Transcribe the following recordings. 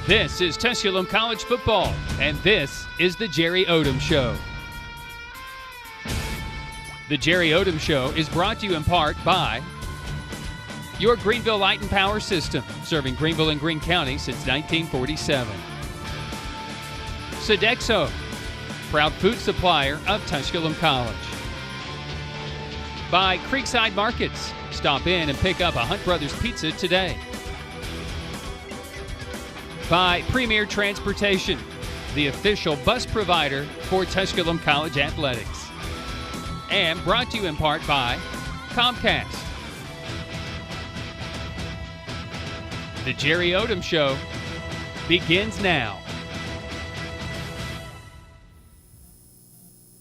This is Tusculum College football, and this is the Jerry Odom Show. The Jerry Odom Show is brought to you in part by your Greenville Light and Power System, serving Greenville and Greene County since 1947. Sodexo, proud food supplier of Tusculum College. By Creekside Markets, stop in and pick up a Hunt Brothers pizza today. By Premier Transportation, the official bus provider for Tusculum College Athletics. And brought to you in part by Comcast. The Jerry Odom Show begins now.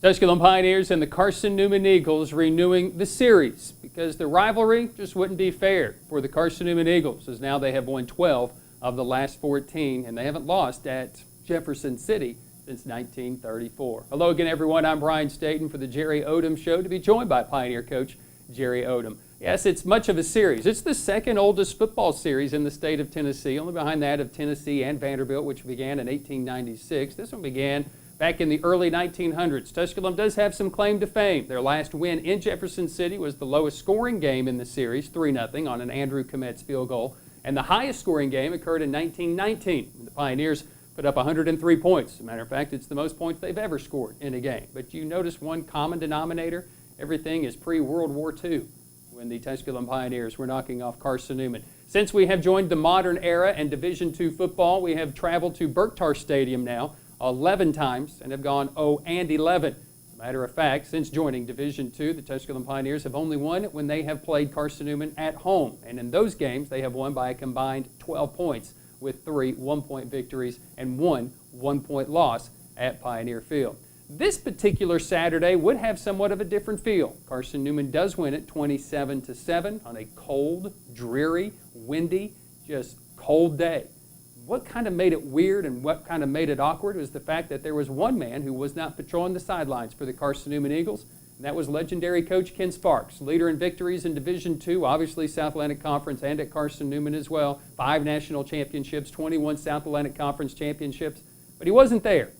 Tusculum Pioneers and the Carson Newman Eagles renewing the series because the rivalry just wouldn't be fair for the Carson Newman Eagles, as now they have won 12 of the last 14, and they haven't lost at Jefferson City since 1934. Hello again, everyone. I'm Brian Stayton for the Jerry Odom Show, to be joined by Pioneer coach Jerry Odom. Yes, it's much of a series. It's the second oldest football series in the state of Tennessee, only behind that of Tennessee and Vanderbilt, which began in 1896. This one began back in the early 1900s. Tusculum does have some claim to fame. Their last win in Jefferson City was the lowest scoring game in the series, 3-0 on an Andrew Kometz field goal. And the highest scoring game occurred in 1919, when the Pioneers put up 103 points. As a matter of fact, it's the most points they've ever scored in a game. But you notice one common denominator: everything is pre-World War II, when the Tusculum Pioneers were knocking off Carson Newman. Since we have joined the modern era and Division II football, we have traveled to Berktar Stadium now 11 times and have gone 0-11. Matter of fact, since joining Division II, the Tusculum Pioneers have only won when they have played Carson Newman at home. And in those games, they have won by a combined 12 points, with 3 one-point victories and 1 one-point loss at Pioneer Field. This particular Saturday would have somewhat of a different feel. Carson Newman does win it 27-7 on a cold, dreary, windy, just cold day. What kind of made it weird and what kind of made it awkward was the fact that there was one man who was not patrolling the sidelines for the Carson Newman Eagles, and that was legendary coach Ken Sparks, leader in victories in Division II, obviously South Atlantic Conference, and at Carson Newman as well. 5 national championships, 21 South Atlantic Conference championships, but he wasn't there.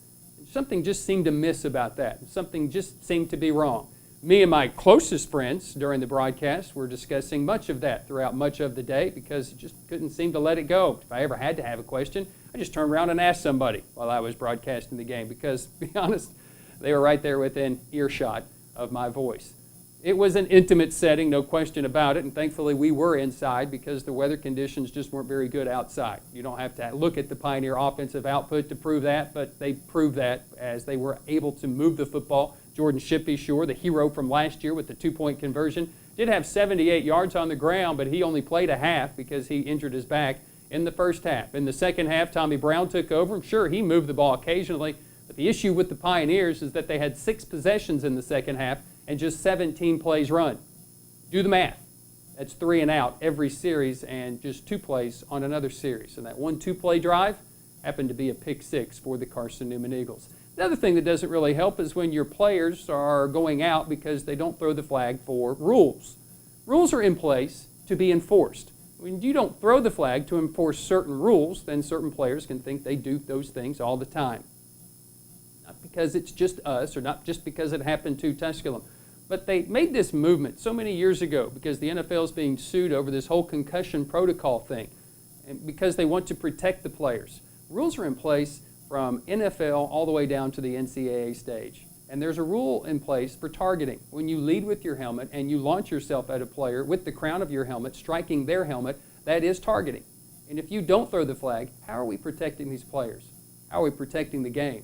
Something just seemed to miss about that. Something just seemed to be wrong. Me and my closest friends during the broadcast were discussing much of that throughout much of the day because it just couldn't seem to let it go. If I ever had to have a question, I just turned around and asked somebody while I was broadcasting the game because, to be honest, they were right there within earshot of my voice. It was an intimate setting, no question about it, and thankfully we were inside because the weather conditions just weren't very good outside. You don't have to look at the Pioneer offensive output to prove that, but they proved that as they were able to move the football. Jordan Shippey, sure, the hero from last year with the 2-point conversion, did have 78 yards on the ground, but he only played a half because he injured his back in the first half. In the second half, Tommy Brown took over. Sure, he moved the ball occasionally, but the issue with the Pioneers is that they had 6 possessions in the second half and just 17 plays run. Do the math. That's 3 and out every series and just 2 plays on another series. And that one 2-play drive happened to be a pick 6 for the Carson Newman Eagles. The other thing that doesn't really help is when your players are going out because they don't throw the flag for rules. Rules are in place to be enforced. When you don't throw the flag to enforce certain rules, then certain players can think they do those things all the time. Not because it's just us or not just because it happened to Tusculum, but they made this movement so many years ago because the NFL is being sued over this whole concussion protocol thing and because they want to protect the players. Rules are in place from NFL all the way down to the NCAA stage. And there's a rule in place for targeting. When you lead with your helmet and you launch yourself at a player with the crown of your helmet, striking their helmet, that is targeting. And if you don't throw the flag, how are we protecting these players? How are we protecting the game?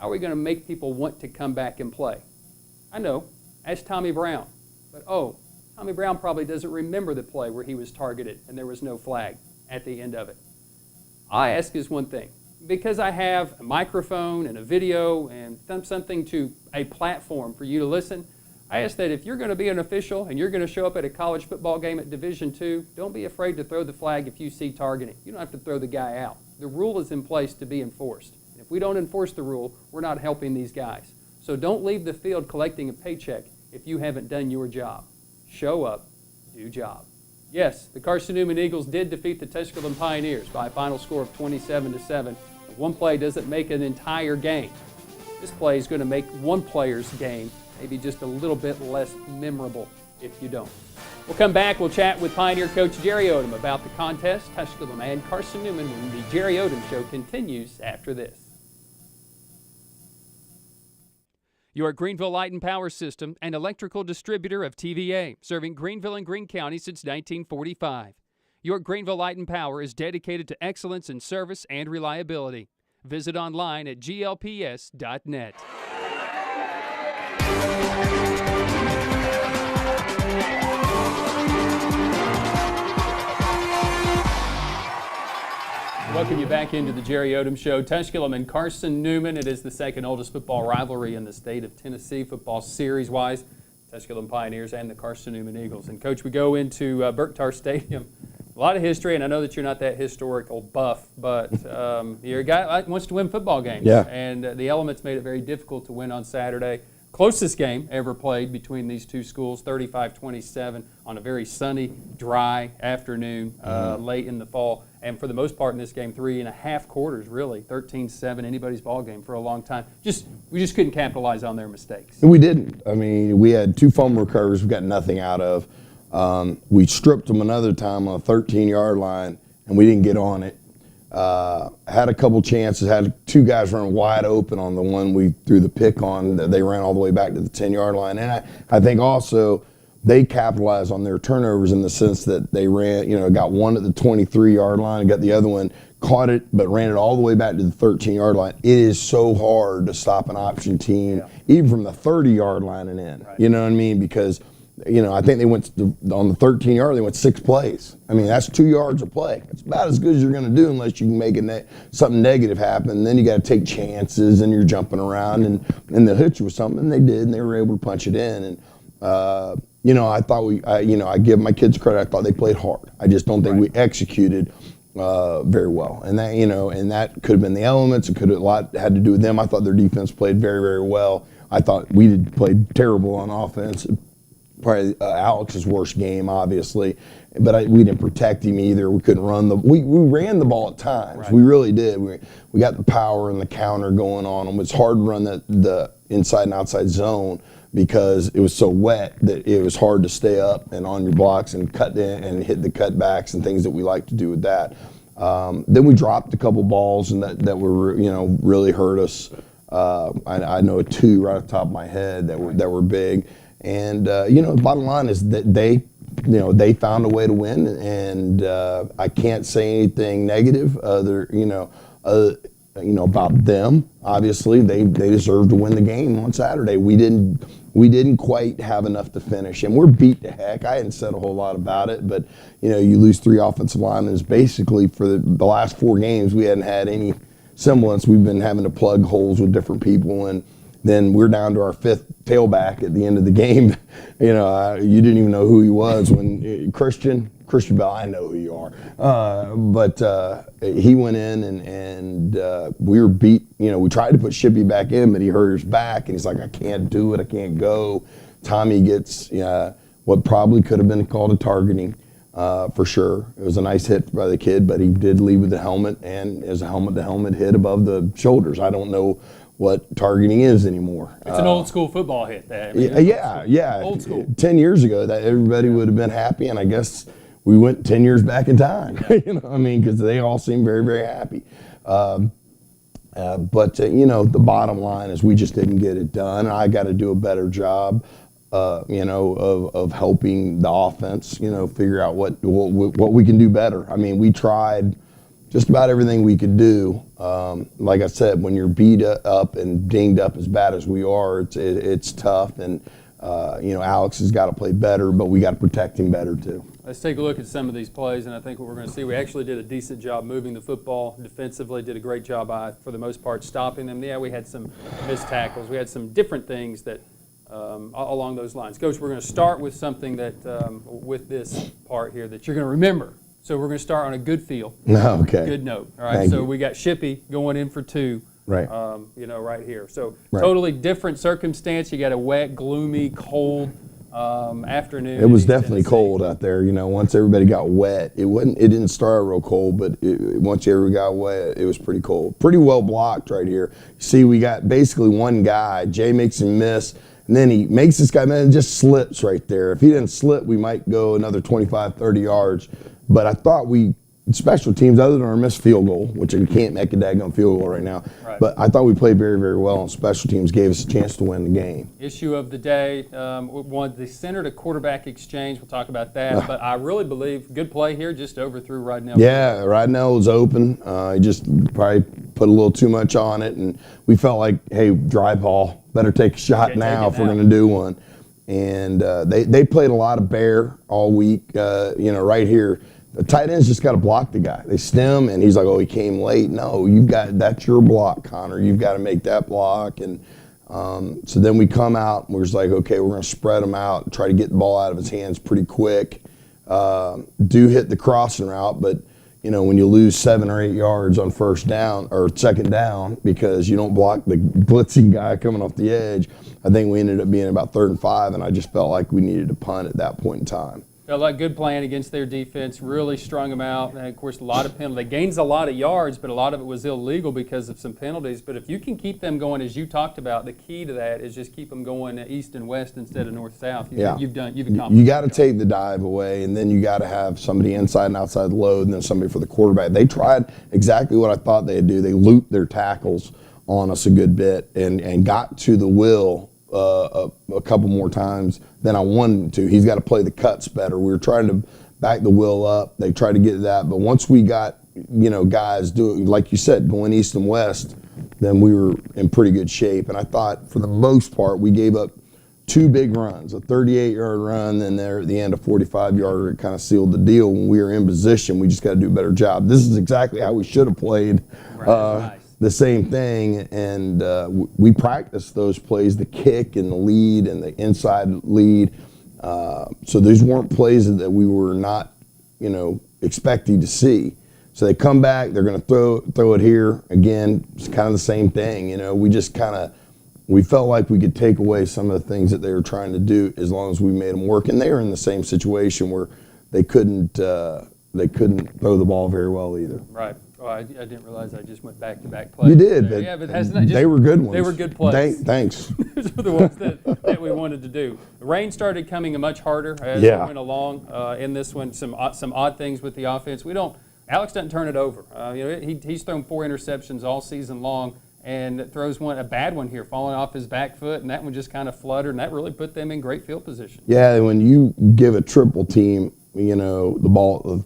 How are we going to make people want to come back and play? I know, ask Tommy Brown. But Tommy Brown probably doesn't remember the play where he was targeted and there was no flag at the end of it. I ask is one thing. Because I have a microphone and a video and something to a platform for you to listen, I ask that if you're going to be an official and you're going to show up at a college football game at Division II, don't be afraid to throw the flag if you see targeting. You don't have to throw the guy out. The rule is in place to be enforced. And if we don't enforce the rule, we're not helping these guys. So don't leave the field collecting a paycheck if you haven't done your job. Show up, do job. Yes, the Carson Newman Eagles did defeat the Tusculum Pioneers by a final score of 27-7. One play doesn't make an entire game. This play is going to make one player's game maybe just a little bit less memorable if you don't. We'll come back. We'll chat with Pioneer coach Jerry Odom about the contest, Tusculum and Carson Newman, when the Jerry Odom Show continues after this. Your Greenville Light and Power System, an electrical distributor of TVA, serving Greenville and Greene County since 1945. Your Greenville Light and Power is dedicated to excellence in service and reliability. Visit online at glps.net. Welcome you back into the Jerry Odom Show. Tusculum and Carson Newman. It is the second oldest football rivalry in the state of Tennessee, football series-wise. Tusculum Pioneers and the Carson Newman Eagles. And, Coach, we go into Berktar Stadium. A lot of history, and I know that you're not that historical buff, but you're a guy that wants to win football games. Yeah. And the elements made it very difficult to win on Saturday. Closest game ever played between these two schools, 35-27 on a very sunny, dry afternoon late in the fall. And for the most part in this game, 3.5 quarters, really, 13-7, anybody's ball game for a long time. We just couldn't capitalize on their mistakes. We didn't. I mean, we had 2 fumble recoveries we got nothing out of. We stripped them another time on a 13-yard line, and we didn't get on it. Had a couple chances, had 2 guys run wide open on the one we threw the pick on. They ran all the way back to the 10-yard line. And I think also they capitalized on their turnovers in the sense that they ran, got one at the 23-yard line and got the other one, caught it, but ran it all the way back to the 13-yard line. It is so hard to stop an option team, even from the 30-yard line and in. Right. You know what I mean? Because I think they went on the 13-yard. They went 6 plays. I mean, that's 2 yards a play. It's about as good as you're going to do unless you can make something negative happen. And then you got to take chances, and you're jumping around, and they'll hit you with something. And they did, and they were able to punch it in. And I thought I give my kids credit. I thought they played hard. I just don't think we executed very well. And that and that could have been the elements. It could have a lot had to do with them. I thought their defense played very, very well. I thought we played terrible on offense. Probably Alex's worst game, obviously, but we didn't protect him either. We couldn't run we ran the ball at times. Right. We really did. We got the power and the counter going on them. It's hard to run the inside and outside zone because it was so wet that it was hard to stay up and on your blocks and cut in and hit the cutbacks and things that we like to do with that. Then we dropped a couple balls and that were really hurt us. I know 2 right off the top of my head that were big. And the bottom line is that they found a way to win, and I can't say anything negative about them. Obviously, they deserved to win the game on Saturday. We didn't quite have enough to finish, and we're beat to heck. I hadn't said a whole lot about it, but you lose 3 offensive linemen. Basically for the last 4 games, we hadn't had any semblance. We've been having to plug holes with different people, and then we're down to our 5th tailback at the end of the game. You didn't even know who he was when Christian Bell. I know who you are, but he went in and we were beat. We tried to put Shippy back in, but he hurt his back, and he's like, I can't do it. I can't go. Tommy gets what probably could have been called a targeting. For sure. It was a nice hit by the kid, but he did leave with the helmet, and it was a helmet-to-helmet hit above the shoulders. I don't know what targeting is anymore. It's an old school football hit. Old school. 10 years ago, that everybody would have been happy, and I guess we went 10 years back in time. Because they all seem very, very happy. But the bottom line is we just didn't get it done. I got to do a better job. Of helping the offense, figure out what we can do better. I mean, we tried just about everything we could do. Like I said, when you're beat up and dinged up as bad as we are, it's tough. And Alex has got to play better, but we got to protect him better too. Let's take a look at some of these plays, and I think what we're going to see, we actually did a decent job moving the football defensively, did a great job, for the most part, stopping them. Yeah, we had some missed tackles. We had some different things that along those lines. Coach, we're going to start with something that, with this part here, that you're going to remember. So we're going to start on a good feel. Okay. Good note. All right. So we got Shippy going in for 2. Right. Right here. So totally different circumstance. You got a wet, gloomy, cold afternoon. It was in East definitely Tennessee. cold out there. Once everybody got wet, it didn't start real cold, but once everybody got wet, it was pretty cold. Pretty well blocked right here. See, we got basically one guy. Jay makes him miss, and then he makes this guy miss and just slips right there. If he didn't slip, we might go another 25, 30 yards. But I thought special teams, other than our missed field goal, which we can't make a daggone field goal right now, Right. but I thought we played very, very well, and special teams gave us a chance to win the game. Issue of the day, one the center to quarterback exchange. We'll talk about that. But I really believe good play here, just overthrew Rodnell. Yeah, Rodnell was open. He just probably put a little too much on it, and we felt like, hey, dry ball, better take a shot now if we're going to do one. And they played a lot of bear all week, right here. The tight end's just got to block the guy. They stem, and he's like, oh, he came late. No, that's your block, Connor. You've got to make that block. And so then we come out, and we're just like, okay, we're going to spread him out and try to get the ball out of his hands pretty quick. Do hit the crossing route, but, when you lose 7 or 8 yards on first down or second down because you don't block the blitzing guy coming off the edge, I think we ended up being about 3rd and 5, and I just felt like we needed to punt at that point in time. Felt like good playing against their defense, really strung them out. And, of course, a lot of penalties. They gains a lot of yards, but a lot of it was illegal because of some penalties. But if you can keep them going, as you talked about, the key to that is just keep them going east and west instead of north-south. You've accomplished. You got to take the dive away, and then you got to have somebody inside and outside the load, and then somebody for the quarterback. They tried exactly what I thought they'd do. They looped their tackles on us a good bit and got to the will a couple more times than I wanted to. He's got to play the cuts better. We were trying to back the will up. They tried to get that, but once we got guys doing, like you said, going east and west, then we were in pretty good shape. And I thought for the most part we gave up 2 big runs, a 38-yard run, then there at the end a 45-yarder. It kind of sealed the deal. When we were in position, we just got to do a better job. This is exactly how we should have played. Nice. The same thing, and we practiced those plays, the kick and the lead and the inside lead. So these weren't plays that we were not, expecting to see. So they come back, they're going to throw it here. Again, it's kind of the same thing. We felt like we could take away some of the things that they were trying to do as long as we made them work. And they were in the same situation where they couldn't throw the ball very well either. Right. Oh, I didn't realize I just went back-to-back plays. You did, but they were good ones. They were good plays. Thanks. Those were the ones that we wanted to do. The rain started coming much harder as we went along in this one. Some odd things with the offense. Alex doesn't turn it over. He's thrown 4 interceptions all season long, and throws a bad one here, falling off his back foot, and that one just kind of fluttered, and that really put them in great field position. Yeah, when you give a triple team, the ball at the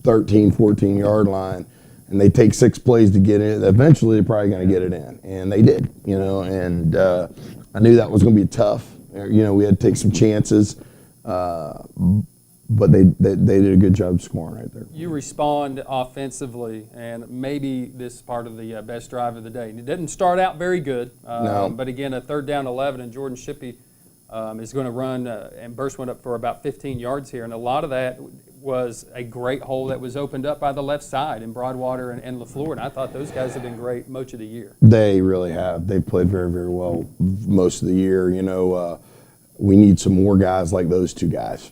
13, 14-yard line, and they take 6 plays to get it, eventually they're probably going to get it in. And they did, and I knew that was going to be tough. We had to take some chances, but they did a good job scoring right there. You respond offensively, and maybe this is part of the best drive of the day. It didn't start out very good, No. But again, a 3rd down 11, and Jordan Shippey is going to run and burst one up for about 15 yards here. And a lot of that was a great hole that was opened up by the left side in Broadwater and LaFleur. And I thought those guys have been great much of the year. They really have. They played very, very well most of the year. We need some more guys like those 2 guys.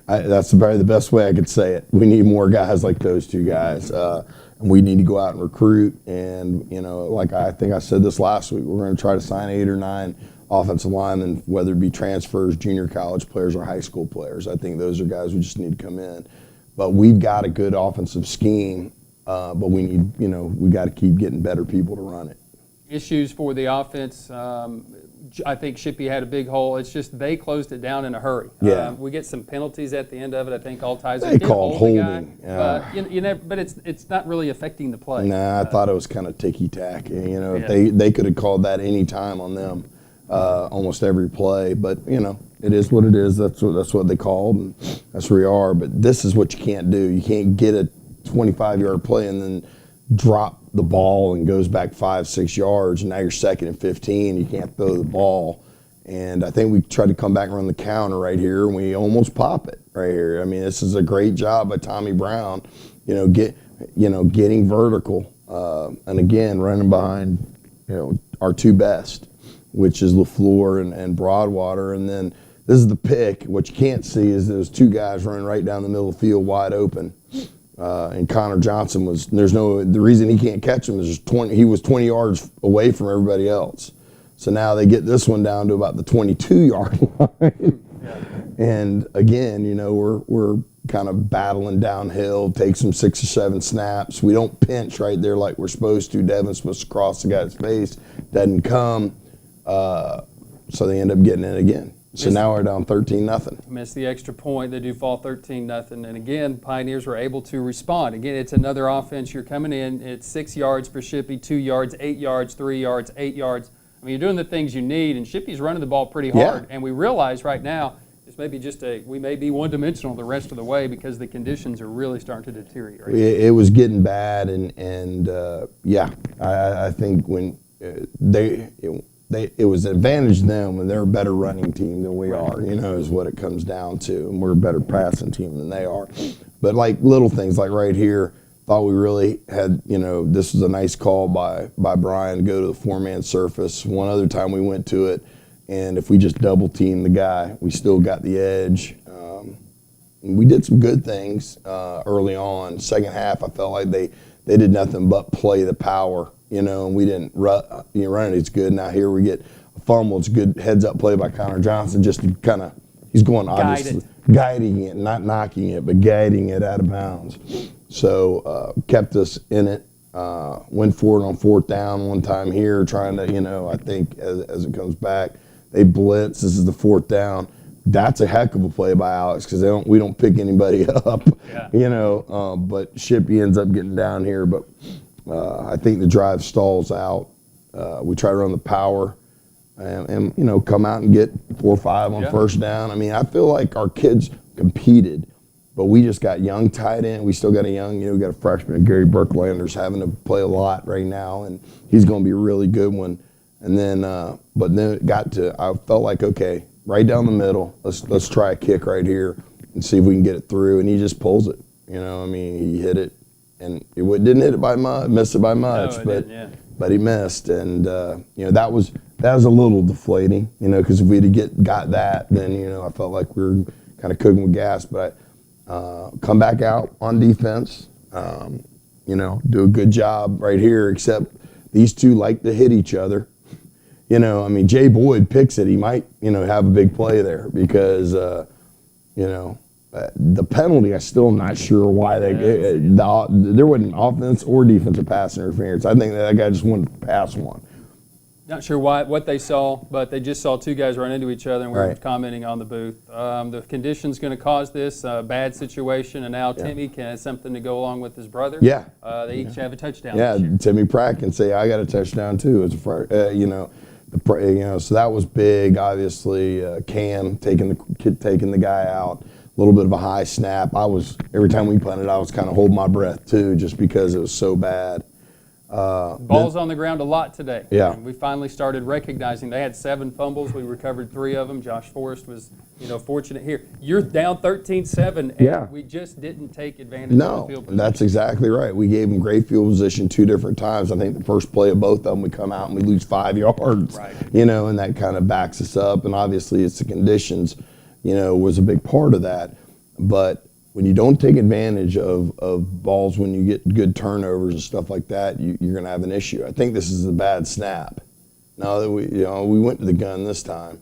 That's probably the best way I could say it. We need more guys like those 2 guys. And we need to go out and recruit. And, like I think I said this last week, we're going to try to sign 8 or 9 offensive linemen, whether it be transfers, junior college players, or high school players. I think those are guys who just need to come in. But we've got a good offensive scheme, but we need, we got to keep getting better people to run it. Issues for the offense. I think Shippey had a big hole. It's just they closed it down in a hurry. Yeah. We get some penalties at the end of it. I think all ties. They called holding. But it's not really affecting the play. Nah, I thought it was kind of ticky-tack. If they could have called that any time on them, almost every play. But, it is what it is. That's what they called, and that's where we are. But this is what you can't do. You can't get a 25-yard play and then drop the ball and goes back 5-6 yards, and now you're 2nd and 15. You can't throw the ball. And I think we tried to come back around the counter right here, and we almost pop it right here. I mean, this is a great job by Tommy Brown, getting vertical, and again running behind, our 2 best, which is LaFleur and Broadwater, and then this is the pick. What you can't see is those two guys running right down the middle of the field wide open. And Connor Johnson the reason he can't catch him is he was 20 yards away from everybody else. So now they get this one down to about the 22-yard line. And again, we're kind of battling downhill, take some 6 or 7 snaps. We don't pinch right there like we're supposed to. Devin's supposed to cross the guy's face, doesn't come. So they end up getting it again. So now we're down 13-0. Missed the extra point. They do fall 13-0. And again, Pioneers were able to respond. Again, it's another offense. You're coming in. It's 6 yards for Shippey, 2 yards, 8 yards, 3 yards, 8 yards. I mean, you're doing the things you need, and Shippey's running the ball pretty hard. And we realize right now this may be we may be one-dimensional the rest of the way because the conditions are really starting to deteriorate. It was getting bad, and I think when it was an advantage to them when they're a better running team than we are, is what it comes down to. And we're a better passing team than they are. But like little things like right here, thought we really had, this was a nice call by Brian to go to the 4-man surface. One other time we went to it, and if we just double teamed the guy, we still got the edge. We did some good things early on. Second half, I felt like they did nothing but play the power. And we didn't run it. It's good. Now here we get a fumble. It's a good heads-up play by Connor Johnson just to kind of, he's going obviously, guiding it, not knocking it, but guiding it out of bounds. So kept us in it. Went for it on 4th down one time here, trying to, I think as it comes back, they blitz. This is the 4th down. That's a heck of a play by Alex because we don't pick anybody up, but Shippey ends up getting down here, but. I think the drive stalls out. We try to run the power and come out and get 4 or 5 on 1st down. I mean, I feel like our kids competed, but we just got young tight end. We still got we got a freshman, Gary Berklander's having to play a lot right now, and he's going to be a really good one. And then, but then it got to, I felt like, okay, right down the middle, let's try a kick right here and see if we can get it through. And he just pulls it. He hit it. And it didn't hit it by much, missed it by much, but he missed, and that was a little deflating, because if we'd got that, then I felt like we were kind of cooking with gas. But come back out on defense, do a good job right here. Except these two like to hit each other. Jay Boyd picks it. He might have a big play there because the penalty, I'm still not sure why there wasn't offense or defensive pass interference. I think that guy just wanted to pass one. Not sure what they saw, but they just saw 2 guys run into each other, and we were commenting on the booth. The condition's going to cause this bad situation, and now Timmy has something to go along with his brother. Yeah. They each have a touchdown. Yeah, Timmy Pratt can say, I got a touchdown too. It's so that was big. Obviously, Cam taking the guy out. A little bit of a high snap. Every time we punted, I was kind of holding my breath too, just because it was so bad. Ball's on the ground a lot today. Yeah. And we finally started recognizing they had 7 fumbles. We recovered 3 of them. Josh Forrest was, fortunate here. You're down 13-7, and we just didn't take advantage of the field position. That's exactly right. We gave them great field position 2 different times. I think the first play of both of them, we come out and we lose 5 yards. Right. And that kind of backs us up. And obviously, it's the conditions. Was a big part of that. But when you don't take advantage of balls, when you get good turnovers and stuff like that, you're going to have an issue. I think this is a bad snap. Now that we went to the gun this time.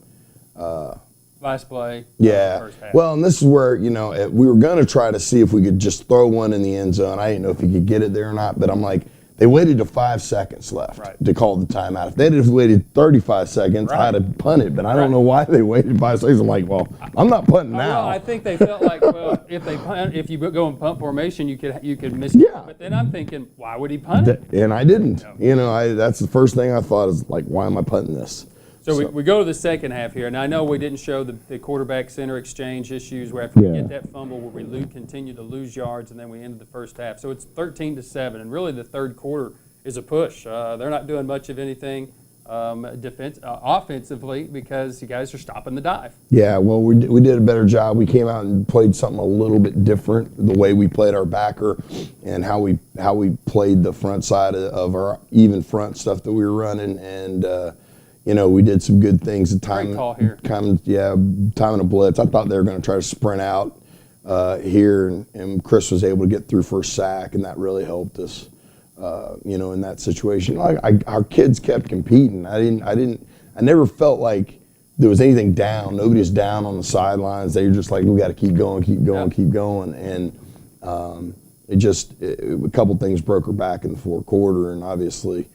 Last play. Yeah. First half. Well, and this is where, we were going to try to see if we could just throw one in the end zone. I didn't know if he could get it there or not, but I'm like, they waited to 5 seconds left to call the timeout. If they'd have waited 35 seconds, I'd have punted. But I don't know why they waited 5 seconds. I'm like, well, I'm not punting now. Well, I think they felt like, if you go in punt formation, you could miss it. Yeah. But then I'm thinking, why would he punt it? And I didn't. That's the first thing I thought is like, why am I punting this? So we go to the second half here, and I know we didn't show the quarterback center exchange issues where after we get that fumble where we continue to lose yards, and then we ended the first half. So it's 13-7, and really the third quarter is a push. They're not doing much of anything offensively because you guys are stopping the dive. Yeah, well, we did a better job. We came out and played something a little bit different, the way we played our backer and how we played the front side of our even front stuff that we were running. And, we did some good things at Great call here. Timing a blitz. I thought they were going to try to sprint out here, and Chris was able to get through for a sack, and that really helped us, in that situation. Our kids kept competing. I never felt like there was anything down. Nobody was down on the sidelines. They were just like, we got to keep going, keep going. And a couple things broke her back in the fourth quarter, and obviously,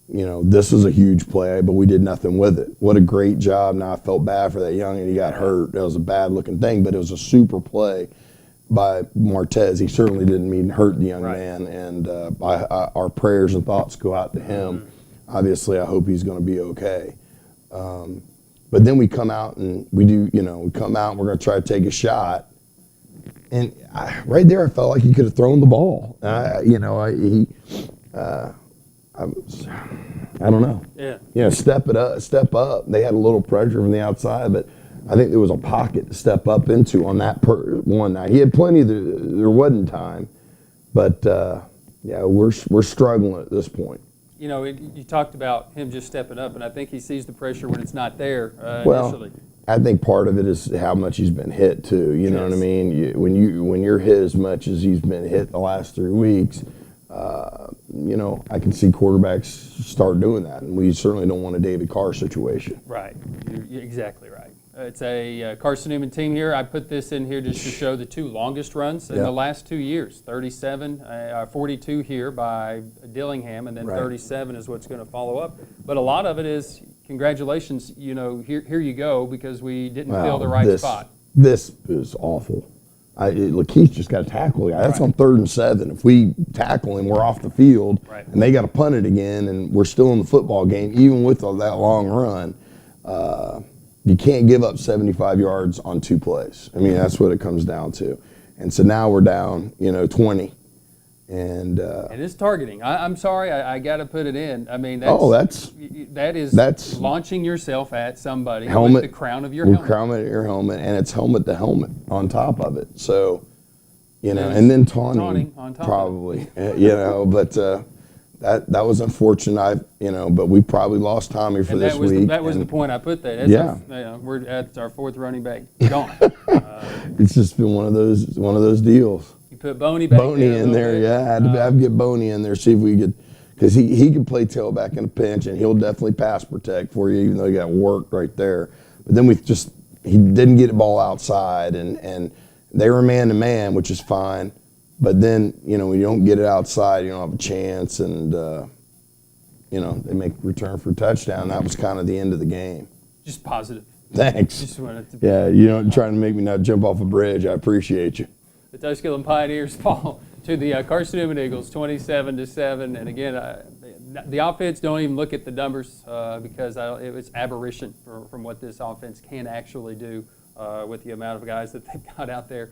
this was a huge play, but we did nothing with it. What a great job. Now I felt bad for that youngin. He got hurt. That was a bad looking thing, but it was a super play by Martez. He certainly didn't mean to hurt the young man, and our prayers and thoughts go out to him. Obviously, I hope he's going to be okay. But then we come out and we come out and we're going to try to take a shot. And right there, I felt like he could have thrown the ball. I don't know. Yeah. Step up. They had a little pressure from the outside, but I think there was a pocket to step up into on that one night. He had plenty. There wasn't time, but we're struggling at this point. You talked about him just stepping up, and I think he sees the pressure when it's not there initially. I think part of it is how much he's been hit too. You know what I mean? When you're hit as much as he's been hit the last 3 weeks, I can see quarterbacks start doing that, and we certainly don't want a David Carr situation. Right. You're exactly right. It's a Carson Newman team here. I put this in here just to show the 2 longest runs in the last 2 years. 42 here by Dillingham, and then 37 is what's going to follow up. But a lot of it is congratulations, here you go, because we didn't fill the right spot. This is awful. Lakeith just got to tackle the guy. That's on 3rd and 7. If we tackle him, we're off the field, and they got to punt it again, and we're still in the football game, even with that long run. You can't give up 75 yards on 2 plays. I mean, that's what it comes down to. And so now we're down, 20. And it's targeting. I'm sorry, I got to put it in. I mean, that's launching yourself at somebody with the crown of your helmet. Crown at your helmet, and it's helmet to helmet on top of it. So, and then taunting on top probably, but that was unfortunate. But we probably lost Tommy for this week. That was the point I put there. That's our 4th running back gone. It's just been one of those deals. You put Boney back in there, I had to get Boney in there, see if we could, because he could play tailback in a pinch, and he'll definitely pass protect for you, even though he got worked right there. But then he didn't get the ball outside, and they were man to man, which is fine. But then, when you don't get it outside, you don't have a chance, and, they make return for a touchdown. That was kind of the end of the game. Just positive. Thanks. Just wanted to trying to make me not jump off a bridge. I appreciate you. The Tusculum Pioneers fall to the Carson Newman Eagles, 27-7. And again, the offense, don't even look at the numbers because it was aberration from what this offense can actually do with the amount of guys that they've got out there.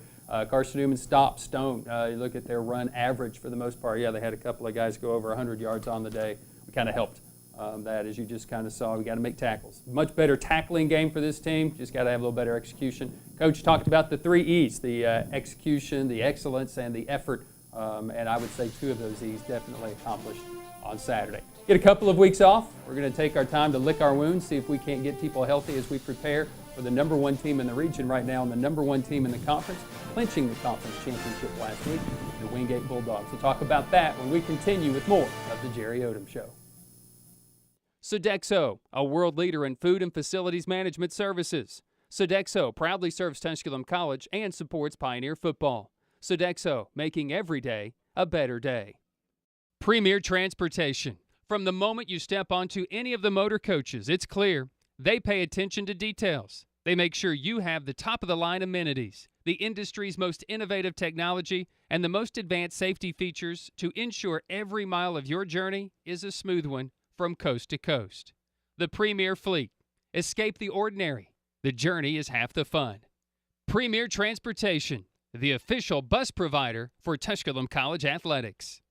Carson Newman stopped Stone. You look at their run average for the most part. Yeah, they had a couple of guys go over 100 yards on the day. We kind of helped that, as you just kind of saw. We got to make tackles. Much better tackling game for this team. Just got to have a little better execution. Coach talked about the 3 E's, the execution, the excellence, and the effort. And I would say 2 of those E's definitely accomplished on Saturday. Get a couple of weeks off. We're going to take our time to lick our wounds, see if we can't get people healthy as we prepare for the number 1 team in the region right now and the number 1 team in the conference, clinching the conference championship last week, the Wingate Bulldogs. We'll talk about that when we continue with more of the Jerry Odom Show. Sodexo, a world leader in food and facilities management services. Sodexo proudly serves Tusculum College and supports Pioneer football. Sodexo, making every day a better day. Premier Transportation. From the moment you step onto any of the motor coaches, it's clear they pay attention to details. They make sure you have the top-of-the-line amenities, the industry's most innovative technology, and the most advanced safety features to ensure every mile of your journey is a smooth one from coast to coast. The Premier Fleet. Escape the ordinary. The journey is half the fun. Premier Transportation, the official bus provider for Tusculum College Athletics.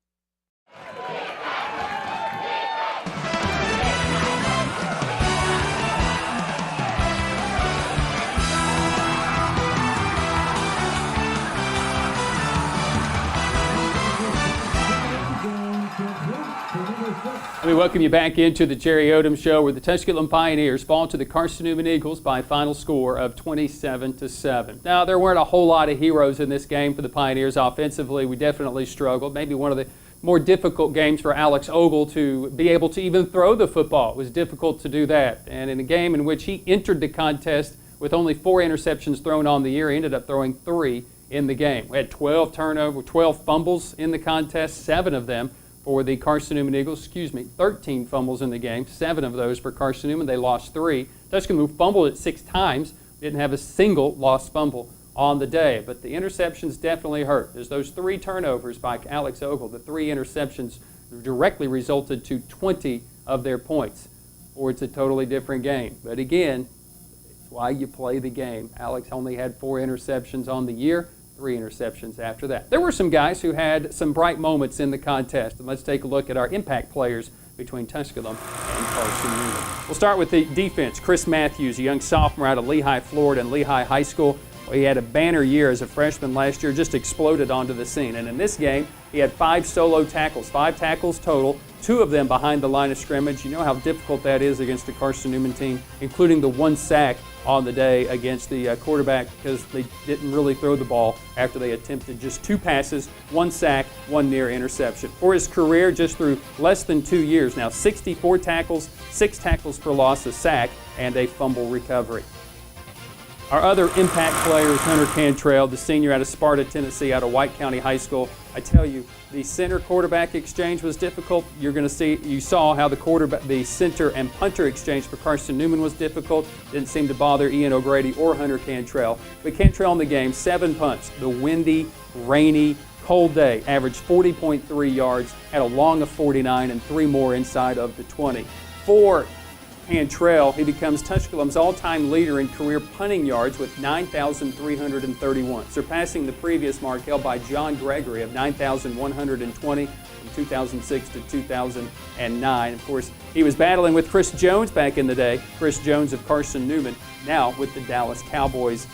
Let me welcome you back into the Jerry Odom Show, where the Tusculum Pioneers fall to the Carson Newman Eagles by a final score of 27-7. Now, there weren't a whole lot of heroes in this game for the Pioneers offensively. We definitely struggled. Maybe one of the more difficult games for Alex Ogle to be able to even throw the football. It was difficult to do that. And in a game in which he entered the contest with only 4 interceptions thrown on the year, he ended up throwing 3 in the game. We had 12 fumbles in the contest, 7 of them for the Carson Newman Eagles, 13 fumbles in the game, 7 of those for Carson Newman. They lost 3. Tusculum fumbled it 6 times, didn't have a single lost fumble on the day, but the interceptions definitely hurt. There's those 3 turnovers by Alex Ogle. The 3 interceptions directly resulted to 20 of their points, or it's a totally different game. But again, it's why you play the game. Alex only had 4 interceptions on the year, 3 interceptions after that. There were some guys who had some bright moments in the contest, and let's take a look at our impact players between Tusculum and Carson Newman. We'll start with the defense. Chris Matthews, a young sophomore out of Lehigh, Florida, and Lehigh High School. Well, he had a banner year as a freshman last year, just exploded onto the scene. And in this game, he had 5 solo tackles, 5 tackles total, 2 of them behind the line of scrimmage. You know how difficult that is against the Carson Newman team, including the 1 sack on the day against the quarterback, because they didn't really throw the ball after they attempted just 2 passes, 1 sack, 1 near interception. For his career, just through less than 2 years now, 64 tackles, 6 tackles for loss, a sack, and a fumble recovery. Our other impact player is Hunter Cantrell, the senior out of Sparta, Tennessee, out of White County High School. I tell you, the center-quarterback exchange was difficult. You saw how the center and punter exchange for Carson Newman was difficult. Didn't seem to bother Ian O'Grady or Hunter Cantrell. But Cantrell in the game, 7 punts. The windy, rainy, cold day, averaged 40.3 yards, had a long of 49, and 3 more inside of the 20. For Cantrell, he becomes Tusculum's all-time leader in career punting yards with 9,331, surpassing the previous mark held by John Gregory of 9,120 from 2006 to 2009. Of course, he was battling with Chris Jones back in the day, Chris Jones of Carson Newman, now with the Dallas Cowboys.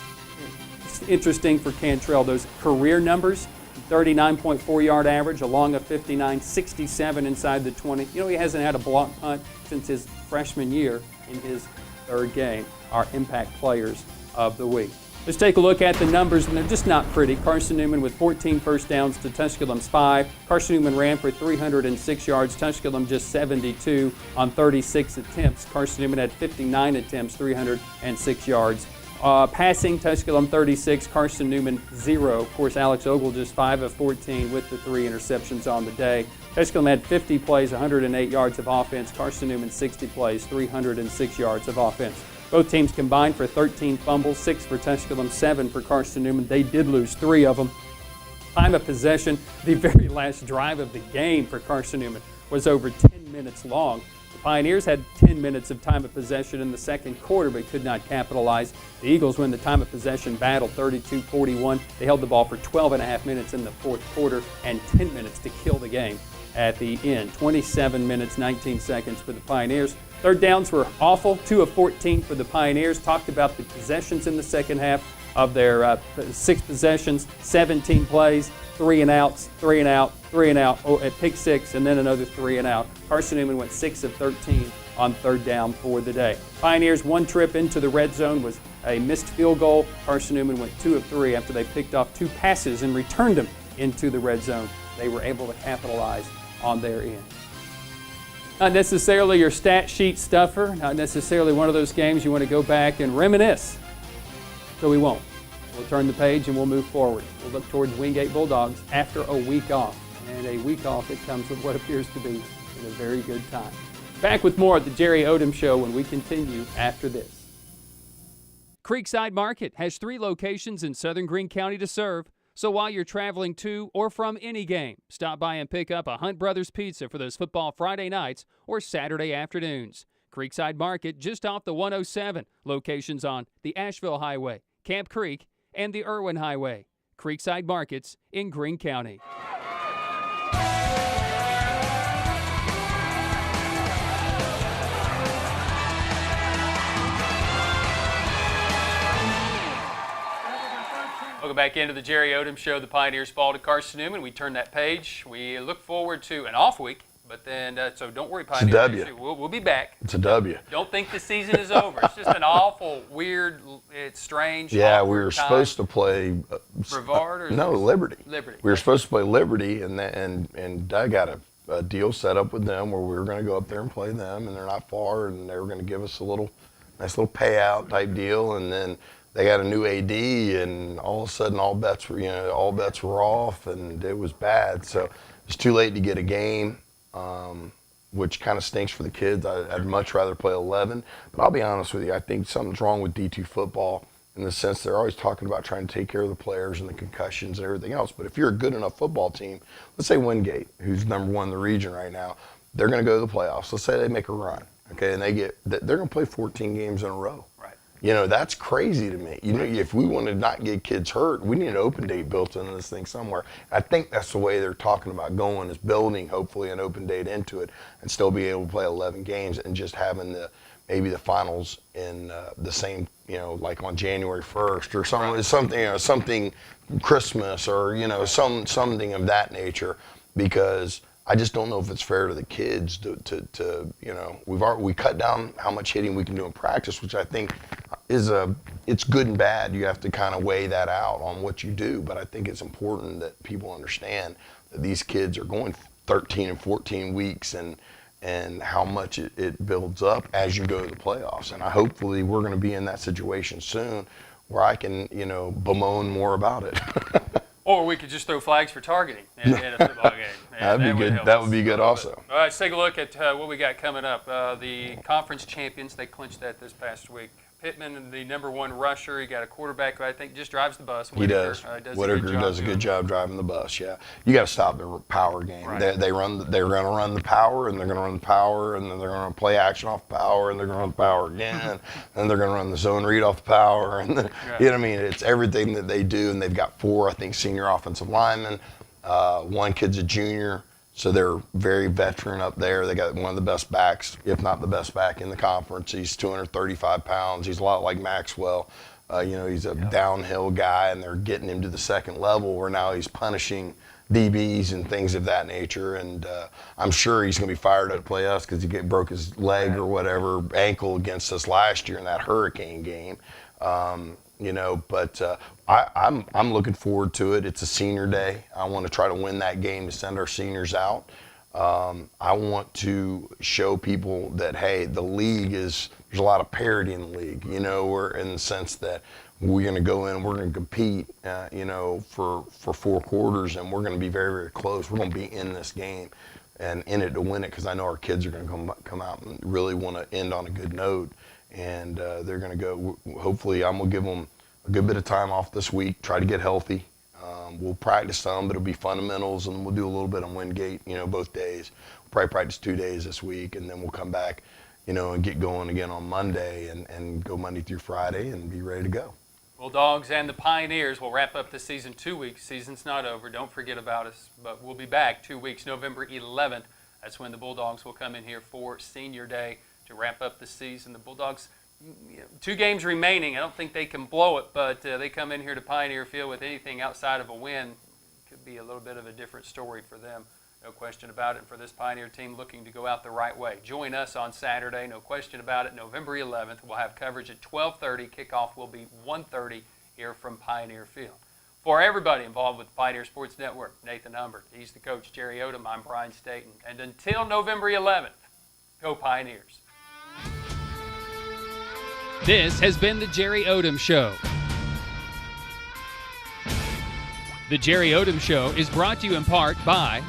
It's interesting for Cantrell, those career numbers, 39.4-yard average, a long of 59, 67 inside the 20. You know, he hasn't had a block punt since his freshman year in his 3rd game. Our impact players of the week. Let's take a look at the numbers, and they're just not pretty. Carson Newman with 14 first downs to Tusculum's 5. Carson Newman ran for 306 yards. Tusculum just 72 on 36 attempts. Carson Newman had 59 attempts, 306 yards. Passing, Tusculum 36, Carson Newman 0. Of course, Alex Ogle just 5 of 14 with the 3 interceptions on the day. Tusculum had 50 plays, 108 yards of offense. Carson Newman 60 plays, 306 yards of offense. Both teams combined for 13 fumbles, 6 for Tusculum, 7 for Carson Newman. They did lose 3 of them. Time of possession, the very last drive of the game for Carson Newman was over 10 minutes long. The Pioneers had 10 minutes of time of possession in the second quarter, but could not capitalize. The Eagles win the time of possession battle 32-41. They held the ball for 12.5 minutes in the fourth quarter and 10 minutes to kill the game at the end. 27 minutes, 19 seconds for the Pioneers. Third downs were awful, 2 of 14 for the Pioneers. Talked about the possessions in the second half of their 6 possessions, 17 plays, 3 and outs, 3 and out, 3 and out, at pick 6, and then another 3 and out. Carson Newman went 6 of 13 on third down for the day. Pioneers' one trip into the red zone was a missed field goal. Carson Newman went 2 of 3 after they picked off 2 passes and returned them into the red zone. They were able to capitalize on their end. Not necessarily your stat sheet stuffer, not necessarily one of those games you want to go back and reminisce. So we won't. We'll turn the page and we'll move forward. We'll look towards Wingate Bulldogs after a week off. And a week off that comes with what appears to be in a very good time. Back with more at the Jerry Odom Show when we continue after this. Creekside Market has 3 locations in southern Greene County to serve. So while you're traveling to or from any game, stop by and pick up a Hunt Brothers Pizza for those football Friday nights or Saturday afternoons. Creekside Market just off the 107. Locations on the Asheville Highway, Camp Creek, and the Irwin Highway. Creekside Markets in Greene County. Welcome back into the Jerry Odom Show. The Pioneers fall to Carson Newman. We turn that page. We look forward to an off week, But then, so don't worry, a Pioneer. W. We'll be back. It's a W. Don't think the season is over. It's just an awful, weird, it's strange. Yeah, we were awkward time. supposed to play. Brevard or No, Liberty. Liberty. We were supposed to play Liberty, and Doug got a deal set up with them where we were going to go up there and play them, and they're not far, and they were going to give us a nice little payout type deal, and then they got a new AD, and all of a sudden all bets were off, and it was bad. So it's too late to get a game, which kind of stinks for the kids. I'd much rather play 11. But I'll be honest with you, I think something's wrong with D2 football in the sense they're always talking about trying to take care of the players and the concussions and everything else. But if you're a good enough football team, let's say Wingate, who's number 1 in the region right now, they're going to go to the playoffs. Let's say they make a run, okay, and they're going to play 14 games in a row. Right. That's crazy to me. If we want to not get kids hurt, we need an open date built into this thing somewhere. I think that's the way they're talking about going, is building hopefully an open date into it and still be able to play 11 games and just having maybe the finals in the same, like on January 1st or something Christmas or something of that nature, because I just don't know if it's fair to the kids to we cut down how much hitting we can do in practice, which I think it's good and bad. You have to kind of weigh that out on what you do, but I think it's important that people understand that these kids are going 13 and 14 weeks and how much it builds up as you go to the playoffs. And hopefully we're going to be in that situation soon where I can, bemoan more about it. Or we could just throw flags for targeting in a football game. That'd be good. That would be good also. All right, let's take a look at what we got coming up. The conference champions, they clinched that this past week. Pittman, the number 1 rusher, he got a quarterback who I think just drives the bus. Whittaker, he does. Whittaker does a good job driving the bus. Yeah, you got to stop the power game. Right. They're going to run the power, and they're going to run the power, and then they're going to play action off power, and they're going to run the power again, and they're going to run the zone read off the power, and then, it's everything that they do. And they've got 4, I think, senior offensive linemen. 1 kid's a junior. So they're very veteran up there. They got one of the best backs, if not the best back in the conference. He's 235 pounds. He's a lot like Maxwell. He's a downhill guy, and they're getting him to the second level where now he's punishing DBs and things of that nature. And I'm sure he's going to be fired up to play us because he broke his leg or whatever, ankle against us last year in that Hurricane game. But I'm looking forward to it. It's a senior day. I want to try to win that game to send our seniors out. I want to show people that, hey, the league there's a lot of parity in the league. We're in the sense that we're going to go in, we're going to compete, for 4 quarters, and we're going to be very, very close. We're going to be in this game and in it to win it, because I know our kids are going to come out and really want to end on a good note. And they're going to go, hopefully I'm going to give them a good bit of time off this week, try to get healthy. We'll practice some, but it'll be fundamentals, and we'll do a little bit on Wingate, both days. We'll probably practice 2 days this week, and then we'll come back, and get going again on Monday and go Monday through Friday and be ready to go. Bulldogs and the Pioneers will wrap up the season 2 weeks. Season's not over. Don't forget about us, but we'll be back 2 weeks, November 11th. That's when the Bulldogs will come in here for Senior Day to wrap up the season. The Bulldogs, 2 games remaining. I don't think they can blow it, but they come in here to Pioneer Field with anything outside of a win. Could be a little bit of a different story for them. No question about it. And for this Pioneer team looking to go out the right way. Join us on Saturday, no question about it, November 11th. We'll have coverage at 12:30. Kickoff will be 1:30 here from Pioneer Field. For everybody involved with the Pioneer Sports Network, Nathan Humbert, he's the coach, Jerry Odom, I'm Brian Stayton. And until November 11th, go Pioneers. This has been the Jerry Odom Show. The Jerry Odom Show is brought to you in part by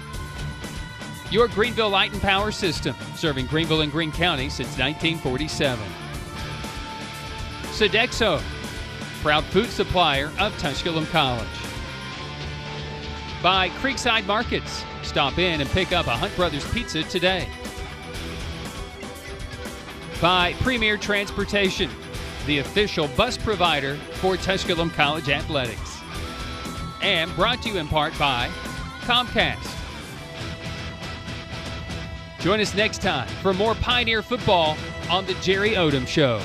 your Greenville Light and Power System, serving Greenville and Greene County since 1947. Sodexo, proud food supplier of Tusculum College. By Creekside Markets, stop in and pick up a Hunt Brothers Pizza today. By Premier Transportation, the official bus provider for Tusculum College Athletics. And brought to you in part by Comcast. Join us next time for more Pioneer football on the Jerry Odom Show.